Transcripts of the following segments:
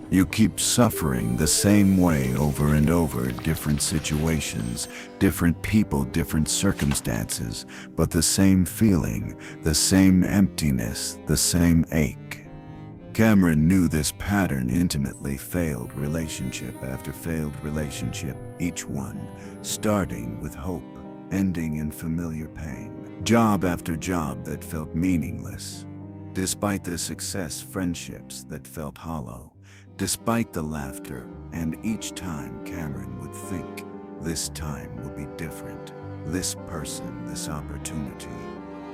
You keep suffering the same way over and over, different situations, different people, different circumstances, but the same feeling, the same emptiness, the same ache. Cameron knew this pattern intimately. Failed relationship after failed relationship, each one starting with hope, ending in familiar pain. Job after job that felt meaningless. Despite the success, friendships that felt hollow. Despite the laughter, and each time Cameron would think, this time will be different. This person, this opportunity,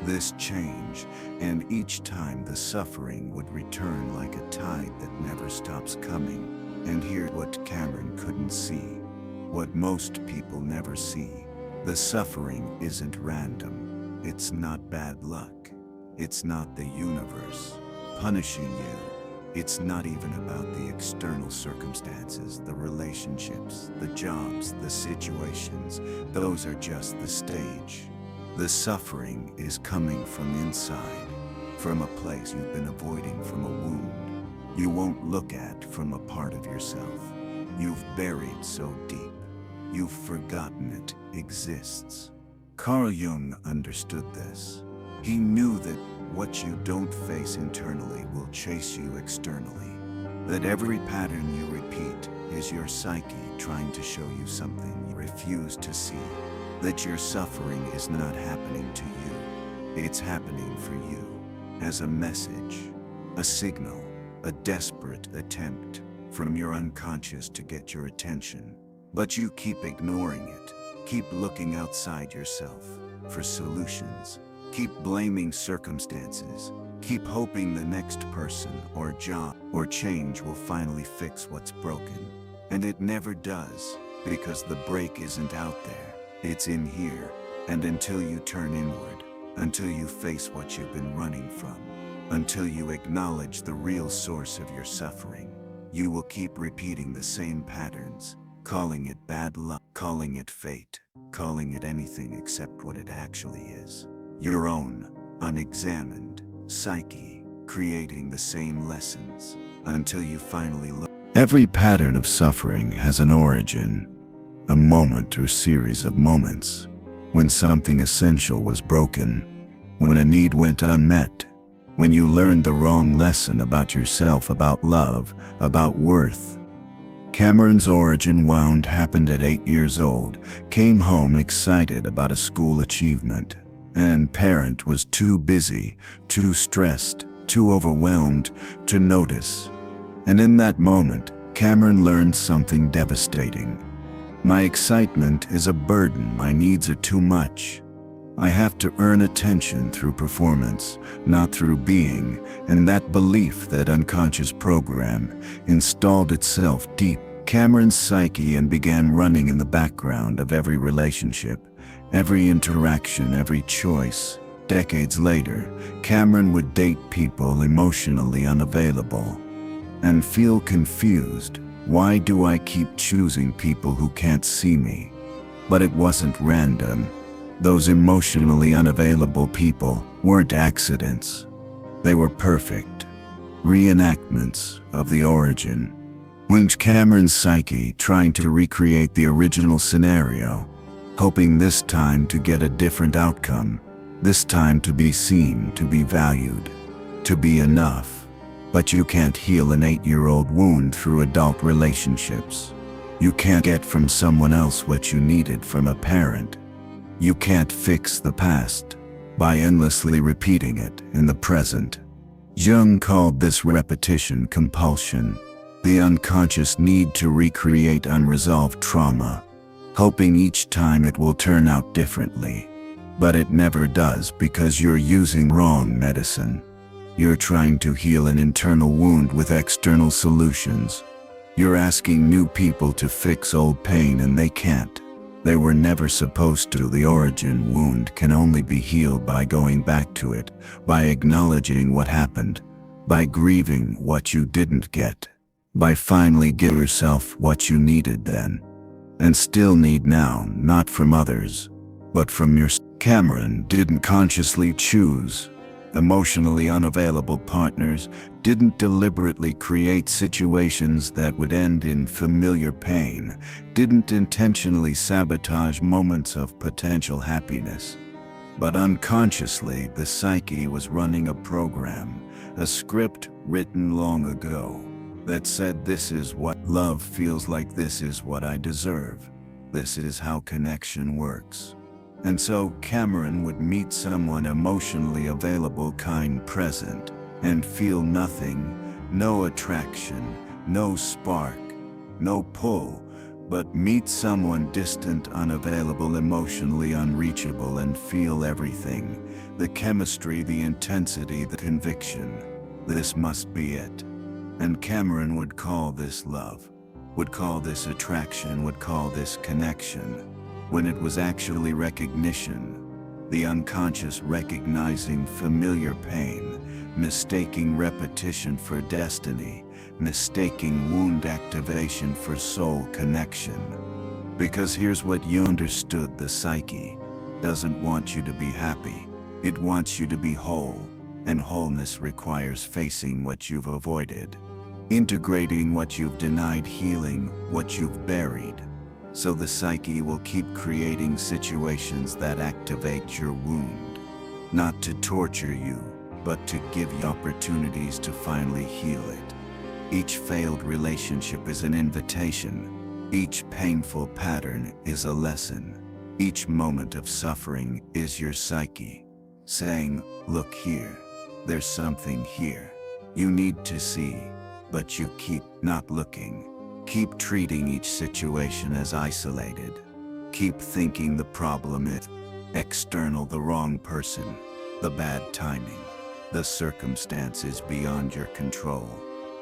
this change, and each time the suffering would return like a tide that never stops coming. And here's what Cameron couldn't see, what most people never see. The suffering isn't random. It's not bad luck. It's not the universe punishing you. It's not even about the external circumstances, the relationships, the jobs, the situations. Those are just the stage. The suffering is coming from inside, from a place you've been avoiding, from a wound you won't look at, from a part of yourself you've buried so deep, you've forgotten it exists. Carl Jung understood this. He knew that what you don't face internally will chase you externally. That every pattern you repeat is your psyche trying to show you something you refuse to see. That your suffering is not happening to you. It's happening for you. As a message, a signal, a desperate attempt from your unconscious to get your attention. But you keep ignoring it. Keep looking outside yourself for solutions. Keep blaming circumstances. Keep hoping the next person or job or change will finally fix what's broken. And it never does, because the break isn't out there. It's in here. And until you turn inward, until you face what you've been running from, until you acknowledge the real source of your suffering, you will keep repeating the same patterns, calling it bad luck, calling it fate, calling it anything except what it actually is. Your own, unexamined psyche, creating the same lessons, until you finally look. Every pattern of suffering has an origin, a moment or series of moments, when something essential was broken, when a need went unmet, when you learned the wrong lesson about yourself, about love, about worth. Cameron's origin wound happened at 8 years old, came home excited about a school achievement, and parent was too busy, too stressed, too overwhelmed to notice. And in that moment, Cameron learned something devastating. My excitement is a burden. My needs are too much. I have to earn attention through performance, not through being. And that belief, that unconscious program, installed itself deep Cameron's psyche and began running in the background of every relationship, every interaction, every choice. Decades later, Cameron would date people emotionally unavailable and feel confused. Why do I keep choosing people who can't see me? But it wasn't random. Those emotionally unavailable people weren't accidents. They were perfect reenactments of the origin. When Cameron's psyche trying to recreate the original scenario, hoping this time to get a different outcome, this time to be seen, to be valued, to be enough. But you can't heal an 8-year-old wound through adult relationships. You can't get from someone else what you needed from a parent. You can't fix the past by endlessly repeating it in the present. Jung called this repetition compulsion, the unconscious need to recreate unresolved trauma, hoping each time it will turn out differently. But it never does, because you're using wrong medicine. You're trying to heal an internal wound with external solutions. You're asking new people to fix old pain, and they can't. They were never supposed to. The origin wound can only be healed by going back to it, by acknowledging what happened, by grieving what you didn't get, by finally giving yourself what you needed then, and still need now, not from others, but from yourself. Cameron didn't consciously choose Emotionally unavailable partners didn't deliberately create situations that would end in familiar pain, didn't intentionally sabotage moments of potential happiness. But unconsciously, the psyche was running a program, a script written long ago, that said, this is what love feels like, this is what I deserve, this is how connection works. And so Cameron would meet someone emotionally available, kind, present, and feel nothing, no attraction, no spark, no pull, but meet someone distant, unavailable, emotionally unreachable, and feel everything, the chemistry, the intensity, the conviction. This must be it. And Cameron would call this love, would call this attraction, would call this connection, when it was actually recognition, the unconscious recognizing familiar pain, mistaking repetition for destiny, mistaking wound activation for soul connection. Because here's what you understood: the psyche doesn't want you to be happy, it wants you to be whole, and wholeness requires facing what you've avoided, integrating what you've denied, healing what you've buried. So the psyche will keep creating situations that activate your wound, not to torture you, but to give you opportunities to finally heal it. Each failed relationship is an invitation. Each painful pattern is a lesson. Each moment of suffering is your psyche saying, look here, there's something here you need to see, but you keep not looking. Keep treating each situation as isolated. Keep thinking the problem is external, the wrong person, the bad timing, the circumstances beyond your control.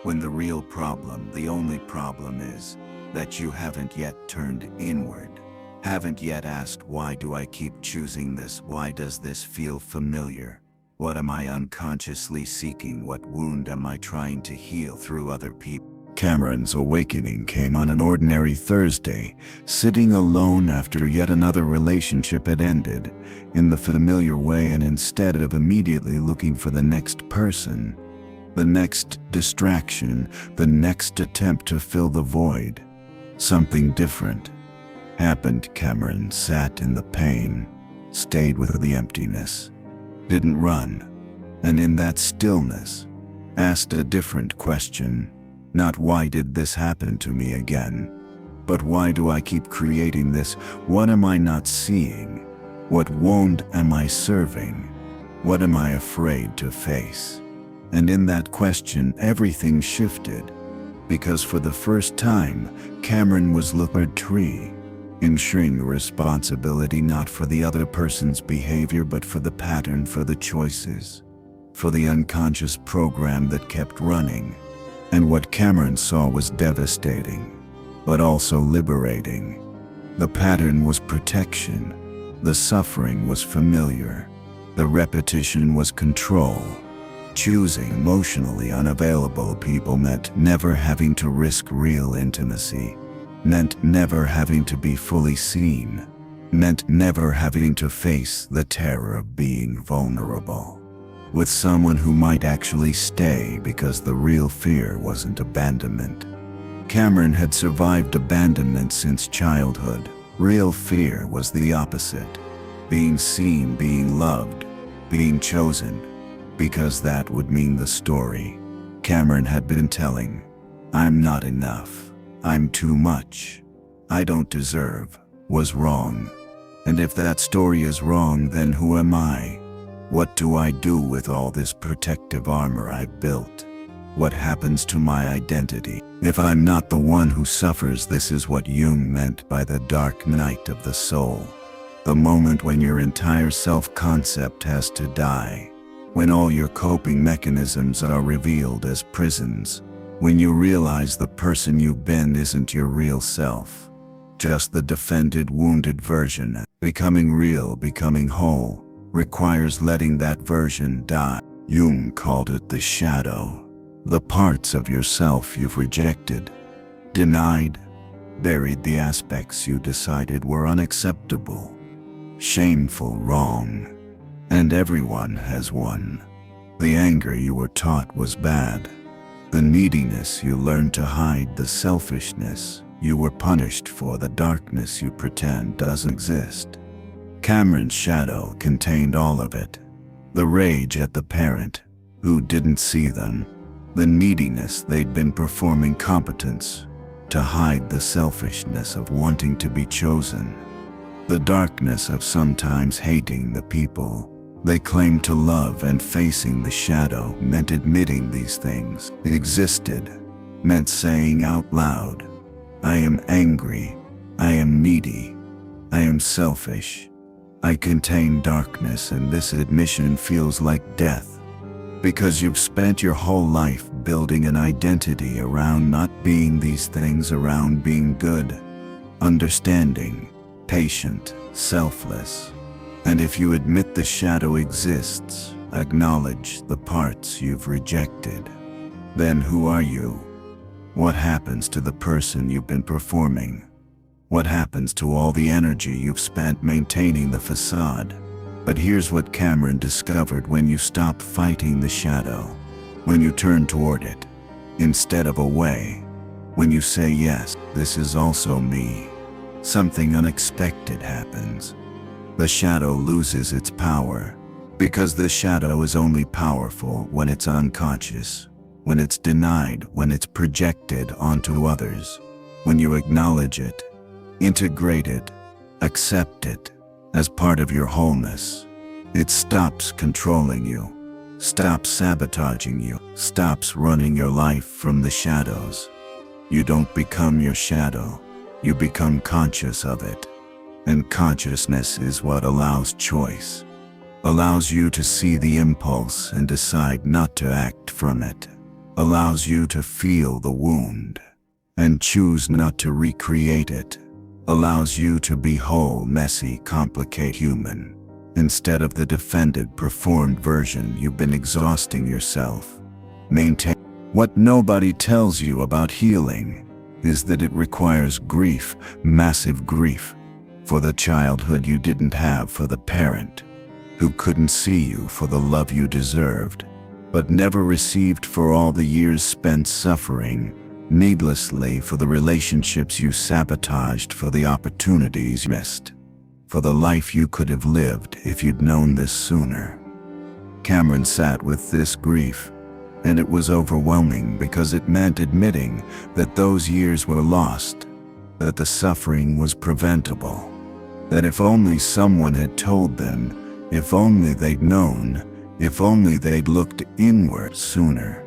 When the real problem, the only problem, is that you haven't yet turned inward. Haven't yet asked, why do I keep choosing this? Why does this feel familiar? What am I unconsciously seeking? What wound am I trying to heal through other people? Cameron's awakening came on an ordinary Thursday, sitting alone after yet another relationship had ended, in the familiar way, and instead of immediately looking for the next person, the next distraction, the next attempt to fill the void, something different happened. Cameron sat in the pain, stayed with the emptiness, didn't run, and in that stillness, asked a different question. Not why did this happen to me again, but why do I keep creating this? What am I not seeing? What wound am I serving? What am I afraid to face? And in that question, everything shifted, because for the first time, Cameron was looking at a tree, ensuring responsibility not for the other person's behavior, but for the pattern, for the choices, for the unconscious program that kept running. And what Cameron saw was devastating, but also liberating. The pattern was protection. The suffering was familiar. The repetition was control. Choosing emotionally unavailable people meant never having to risk real intimacy, meant never having to be fully seen, meant never having to face the terror of being vulnerable with someone who might actually stay, because the real fear wasn't abandonment. Cameron had survived abandonment since childhood. Real fear was the opposite: being seen, being loved, being chosen, because that would mean the story Cameron had been telling. I'm not enough. I'm too much. I don't deserve, was wrong. And if that story is wrong, then who am I? What do I do with all this protective armor I've built? What happens to my identity if I'm not the one who suffers? This is what Jung meant by the dark night of the soul. The moment when your entire self-concept has to die, when all your coping mechanisms are revealed as prisons, when you realize the person you've been isn't your real self, just the defended, wounded version. Becoming real, becoming whole, requires letting that version die. Jung called it the shadow, the parts of yourself you've rejected, denied, buried, the aspects you decided were unacceptable, shameful, wrong. And everyone has one. The anger you were taught was bad. The neediness you learned to hide, the selfishness you were punished for, the darkness you pretend doesn't exist. Cameron's shadow contained all of it. The rage at the parent who didn't see them. The neediness they'd been performing competence to hide, the selfishness of wanting to be chosen. The darkness of sometimes hating the people they claimed to love, and facing the shadow meant admitting these things existed, meant saying out loud, I am angry, I am needy, I am selfish, I contain darkness, and this admission feels like death. Because you've spent your whole life building an identity around not being these things, around being good, understanding, patient, selfless. And if you admit the shadow exists, acknowledge the parts you've rejected, then who are you? What happens to the person you've been performing? What happens to all the energy you've spent maintaining the facade? But here's what Cameron discovered when you stop fighting the shadow, when you turn toward it, instead of away, when you say, yes, this is also me. Something unexpected happens. The shadow loses its power, because the shadow is only powerful when it's unconscious, when it's denied, when it's projected onto others. When you acknowledge it, integrate it, accept it as part of your wholeness, it stops controlling you, stops sabotaging you, stops running your life from the shadows. You don't become your shadow, you become conscious of it. And consciousness is what allows choice, allows you to see the impulse and decide not to act from it, allows you to feel the wound and choose not to recreate it, allows you to be whole, messy, complicated human, instead of the defended, performed version you've been exhausting yourself. Maintain. What nobody tells you about healing is that it requires grief, massive grief, for the childhood you didn't have, for the parent who couldn't see you, for the love you deserved, but never received, for all the years spent suffering needlessly, for the relationships you sabotaged, for the opportunities you missed, for the life you could have lived if you'd known this sooner. Cameron sat with this grief, and it was overwhelming, because it meant admitting that those years were lost, that the suffering was preventable, that if only someone had told them, if only they'd known, if only they'd looked inward sooner.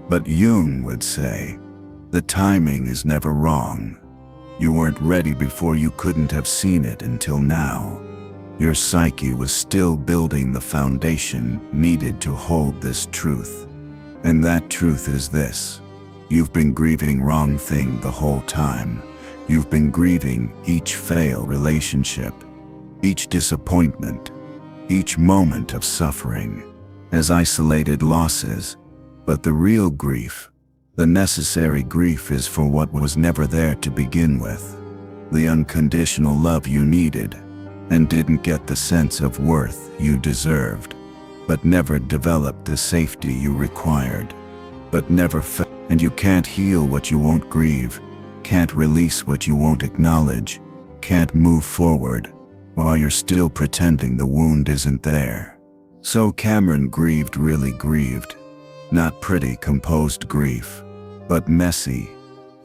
But Jung would say, the timing is never wrong. You weren't ready before, you couldn't have seen it until now. Your psyche was still building the foundation needed to hold this truth. And that truth is this: you've been grieving wrong thing the whole time. You've been grieving each failed relationship, each disappointment, each moment of suffering, as isolated losses. But the real grief, the necessary grief, is for what was never there to begin with. The unconditional love you needed and didn't get, the sense of worth you deserved, but never developed, the safety you required, but never felt. And you can't heal what you won't grieve, can't release what you won't acknowledge, can't move forward while you're still pretending the wound isn't there. So Cameron grieved, really grieved. Not pretty, composed grief, but messy,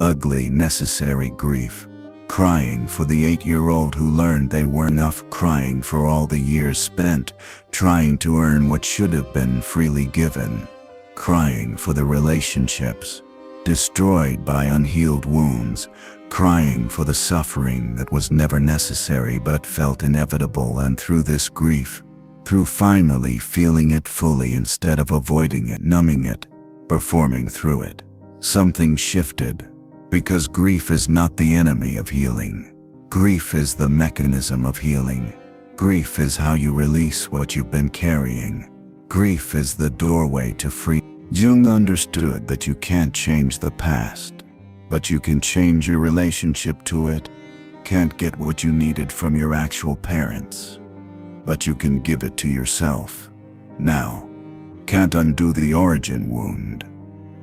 ugly, necessary grief. Crying for the 8-year-old who learned they weren't enough, crying for all the years spent trying to earn what should have been freely given, crying for the relationships destroyed by unhealed wounds, crying for the suffering that was never necessary but felt inevitable. And through this grief, through finally feeling it fully instead of avoiding it, numbing it, performing through it, something shifted. Because grief is not the enemy of healing. Grief is the mechanism of healing. Grief is how you release what you've been carrying. Grief is the doorway to freedom. Jung understood that you can't change the past, but you can change your relationship to it. Can't get what you needed from your actual parents, but you can give it to yourself now. can't undo the origin wound,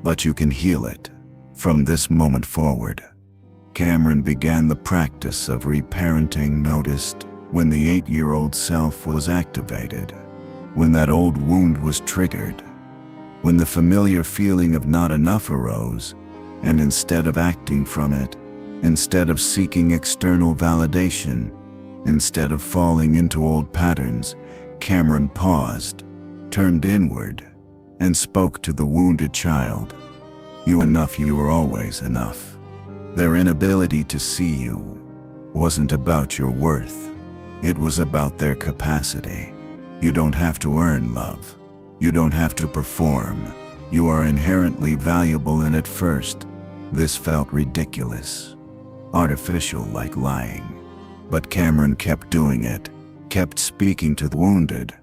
but you can heal it. From this moment forward, Cameron began the practice of reparenting. Noticed when the 8-year-old self was activated, when that old wound was triggered, when the familiar feeling of not enough arose, and instead of acting from it, instead of seeking external validation, instead of falling into old patterns, Cameron paused, turned inward, and spoke to the wounded child. You enough, you were always enough. Their inability to see you wasn't about your worth. It was about their capacity. You don't have to earn love. You don't have to perform. You are inherently valuable, and at first, this felt ridiculous, artificial, like lying. But Cameron kept doing it, kept speaking to the wounded.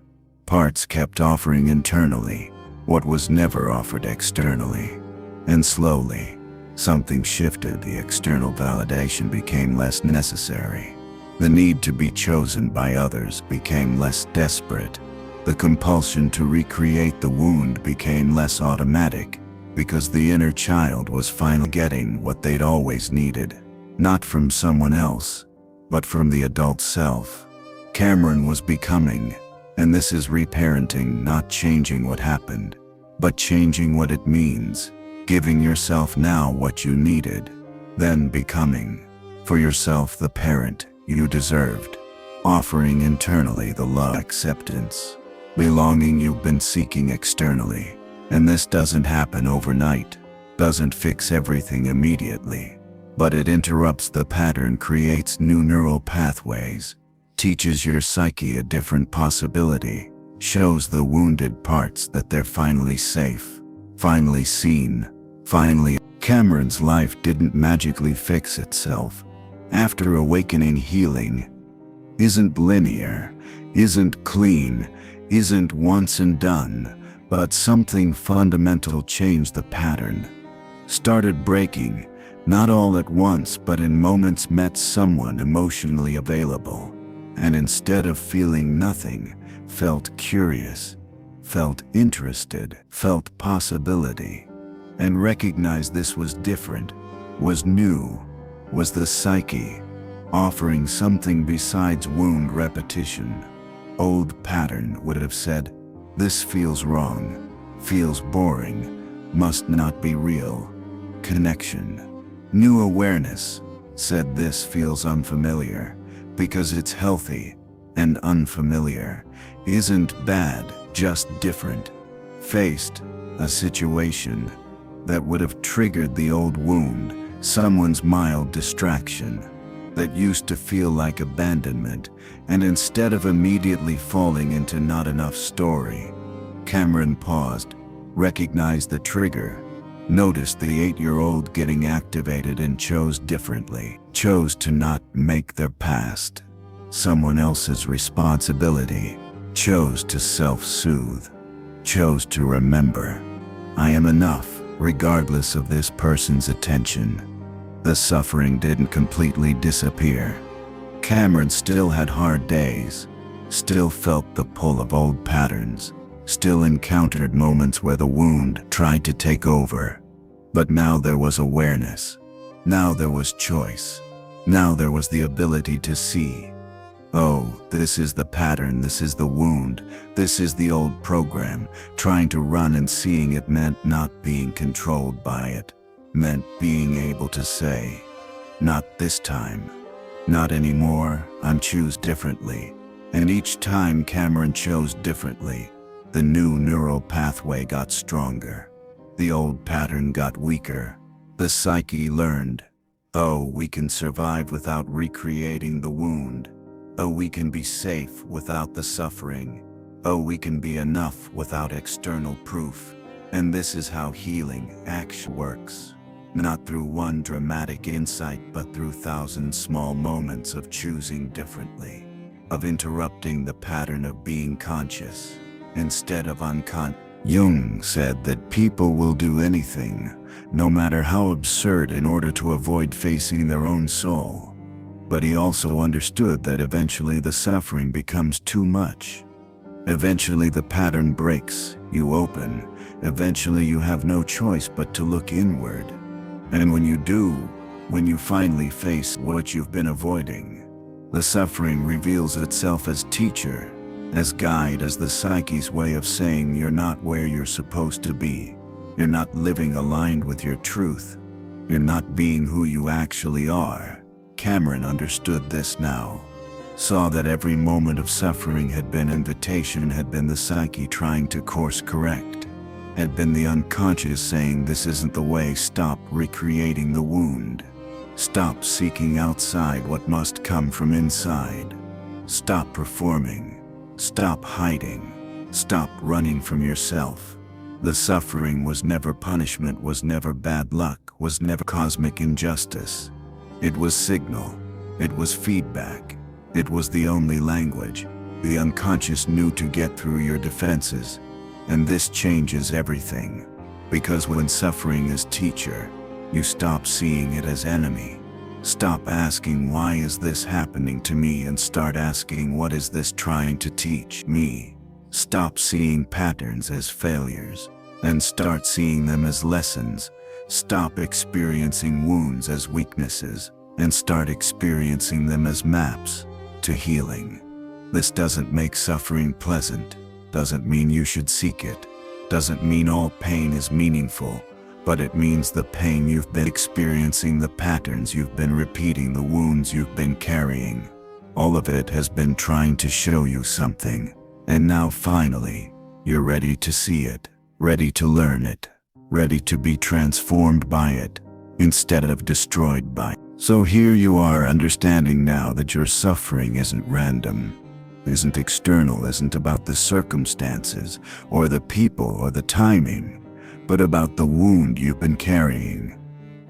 Parts kept offering internally what was never offered externally. And slowly, something shifted. The external validation became less necessary. The need to be chosen by others became less desperate. The compulsion to recreate the wound became less automatic, because the inner child was finally getting what they'd always needed, not from someone else, but from the adult self. Cameron was becoming, and this is reparenting, not changing what happened, but changing what it means, giving yourself now what you needed, then becoming, for yourself, the parent you deserved, offering internally the love, acceptance, belonging you've been seeking externally. And this doesn't happen overnight, doesn't fix everything immediately, but it interrupts the pattern, creates new neural pathways, teaches your psyche a different possibility, shows the wounded parts that they're finally safe, finally seen, finally. Cameron's life didn't magically fix itself. After awakening, healing isn't linear, isn't clean, isn't once and done, but something fundamental changed. The pattern started breaking, not all at once, but in moments. Met someone emotionally available, and instead of feeling nothing, felt curious, felt interested, felt possibility, and recognized this was different, was new, was the psyche offering something besides wound repetition. Old pattern would have said, this feels wrong, feels boring, must not be real. Connection. New awareness said, this feels unfamiliar, because it's healthy, and unfamiliar isn't bad, just different. Faced a situation that would have triggered the old wound, someone's mild distraction that used to feel like abandonment, and instead of immediately falling into not enough story, Cameron paused, recognized the trigger, noticed the 8-year-old getting activated, and chose differently, chose to not make their past someone else's responsibility, chose to self-soothe, chose to remember, I am enough, regardless of this person's attention. The suffering didn't completely disappear. Cameron still had hard days, still felt the pull of old patterns, still encountered moments where the wound tried to take over. But now there was awareness. Now there was choice. Now there was the ability to see. Oh, this is the pattern, this is the wound, this is the old program, trying to run, and seeing it meant not being controlled by it, meant being able to say, not this time, not anymore, I'm choose differently. And each time Cameron chose differently, the new neural pathway got stronger. The old pattern got weaker. The psyche learned, oh, we can survive without recreating the wound. Oh, we can be safe without the suffering. Oh, we can be enough without external proof. And this is how healing actually works. Not through one dramatic insight, but through 1,000 small moments of choosing differently, of interrupting the pattern of being conscious instead of unconscious. Jung said that people will do anything, no matter how absurd, in order to avoid facing their own soul. But he also understood that eventually the suffering becomes too much. Eventually the pattern breaks, you open. Eventually you have no choice but to look inward. And when you do, when you finally face what you've been avoiding, the suffering reveals itself as teacher, as guide, as the psyche's way of saying you're not where you're supposed to be. You're not living aligned with your truth. You're not being who you actually are. Cameron understood this now. Saw that every moment of suffering had been invitation, had been the psyche trying to course correct, had been the unconscious saying this isn't the way. Stop recreating the wound. Stop seeking outside what must come from inside. Stop performing. Stop hiding. Stop running from yourself. The suffering was never punishment, was never bad luck, was never cosmic injustice. It was signal. It was feedback. It was the only language the unconscious knew to get through your defenses. And this changes everything. Because when suffering is teacher, you stop seeing it as enemy. Stop asking why is this happening to me and start asking what is this trying to teach me. Stop seeing patterns as failures and start seeing them as lessons. Stop experiencing wounds as weaknesses and start experiencing them as maps to healing. This doesn't make suffering pleasant, doesn't mean you should seek it, doesn't mean all pain is meaningful, but it means the pain you've been experiencing, the patterns you've been repeating, the wounds you've been carrying, all of it has been trying to show you something. And now finally, you're ready to see it, ready to learn it, ready to be transformed by it, instead of destroyed by it. So here you are, understanding now that your suffering isn't random, isn't external, isn't about the circumstances, or the people, or the timing, but about the wound you've been carrying,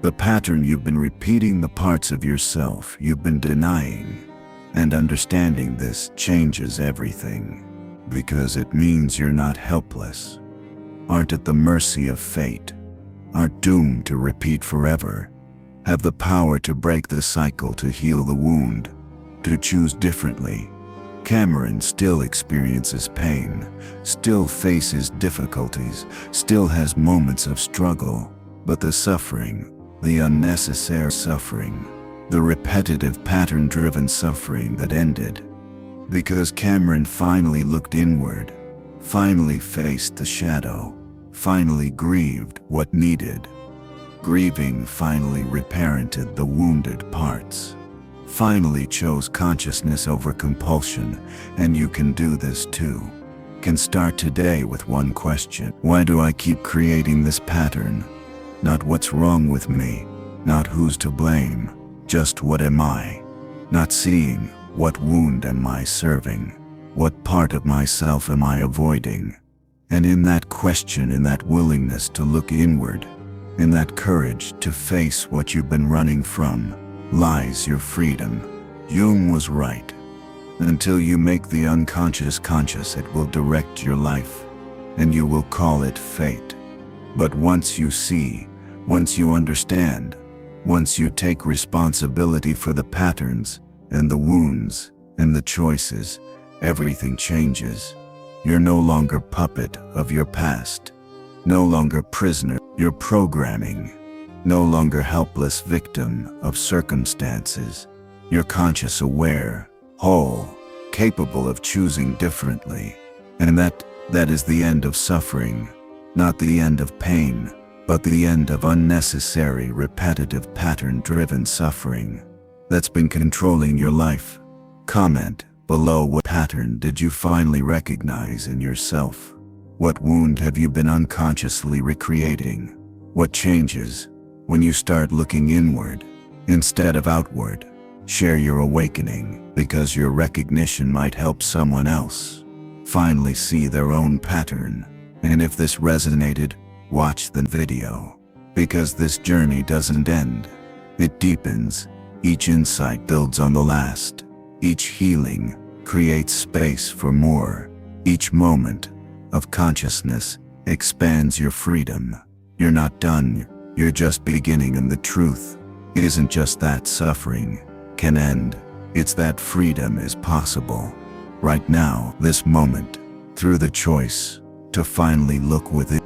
the pattern you've been repeating, the parts of yourself you've been denying. And understanding this changes everything, because it means you're not helpless, aren't at the mercy of fate, aren't doomed to repeat forever, have the power to break the cycle, to heal the wound, to choose differently. Cameron still experiences pain, still faces difficulties, still has moments of struggle, but the suffering, the unnecessary suffering, the repetitive pattern-driven suffering that ended, because Cameron finally looked inward, finally faced the shadow, finally grieved what needed. Grieving finally reparented the wounded parts. Finally chose consciousness over compulsion, and you can do this too. Can start today with one question. Why do I keep creating this pattern? Not what's wrong with me, not who's to blame, just what am I? Not seeing, what wound am I serving? What part of myself am I avoiding? And in that question, in that willingness to look inward, in that courage to face what you've been running from, lies your freedom. Jung was right. Until you make the unconscious conscious, it will direct your life, and you will call it fate. But once you see, once you understand, once you take responsibility for the patterns, and the wounds, and the choices, everything changes. You're no longer puppet of your past, no longer prisoner, you're programming. No longer helpless victim of circumstances. You're conscious, aware, whole, capable of choosing differently. And that is the end of suffering. Not the end of pain, but the end of unnecessary, repetitive, pattern-driven suffering that's been controlling your life. Comment below, what pattern did you finally recognize in yourself? What wound have you been unconsciously recreating? What changes when you start looking inward instead of outward? Share your awakening, because your recognition might help someone else finally see their own pattern. And if this resonated, watch the video, because this journey doesn't end. It deepens. Each insight builds on the last. Each healing creates space for more. Each moment of consciousness expands your freedom. You're not done. You're just beginning, and the truth isn't just that suffering can end. It's that freedom is possible. Right now, this moment, through the choice to finally look within.